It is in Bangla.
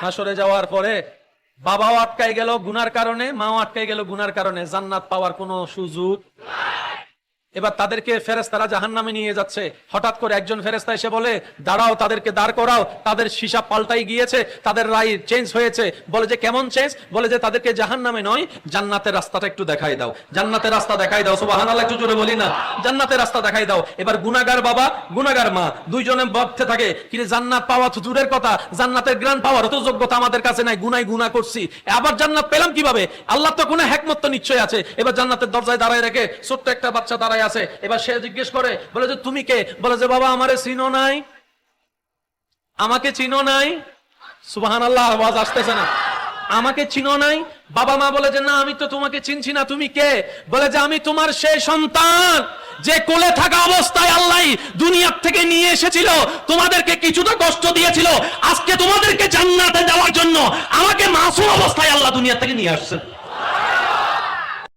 হাসরে যাওয়ার পরে বাবাও আটকাই গেল গুনার কারণে, মাও আটকাই গেল গুনার কারণে, জান্নাত পাওয়ার কোনো সুযোগ। এবার তাদেরকে ফেরেশতারা জাহান্নামে নিয়ে যাচ্ছে। হঠাৎ করে একজন ফেরেশতা এসে বলে, দাঁড়াও, তাদেরকে দাঁড় করাও। তাদের হিসাব পাল্টাই গিয়েছে, তাদের রায় চেঞ্জ হয়েছে। বলে যে কেমন চেঞ্জ? বলে যে তাদেরকে জাহান্নামে নয়, জান্নাতের রাস্তাটা একটু দেখাই দাও, জান্নাতের রাস্তা দেখাই দাও। সুবহানাল্লাহ, একটু জোরে বলি না, জান্নাতের রাস্তা দেখাই দাও। এবার গুনাহগার বাবা গুনাহগার মা দুইজনে ভাবতে থাকে, কিন্তু জান্নাত পাওয়া তো দূরের কথা, জান্নাতের গ্রান পাওয়ার তো যোগ্যতা আমাদের কাছে নাই, গুনাহ গুনাহ করছি, আবার জান্নাত পেলাম কিভাবে? আল্লাহ তো কোনো হিকমত তো নিশ্চয়ই আছে। এবার জান্নাতের দরজায় দাঁড়ায় রেখে ছোট্ট একটা বাচ্চা দাঁড়ায় আছে। এবার সে জিজ্ঞেস করে, বলে যে তুমি কে? বলে যে বাবা আমারে চিনো নাই, আমাকে চিনো নাই। সুবহানাল্লাহ, আওয়াজ আসতেছে না? আমাকে চিনো নাই? বাবা মা বলে যে না, আমি তো তোমাকে চিনছি না, তুমি কে? বলে যে আমি তোমার সেই সন্তান যে কোলে থাকা অবস্থায় আল্লাহ দুনিয়া থেকে নিয়ে এসেছিল, তোমাদেরকে কিছুটা কষ্ট দিয়েছিল, আজকে তোমাদেরকে জান্নাতে যাওয়ার জন্য আমাকে মাসুম অবস্থায় আল্লাহ দুনিয়া থেকে নিয়ে আসছে।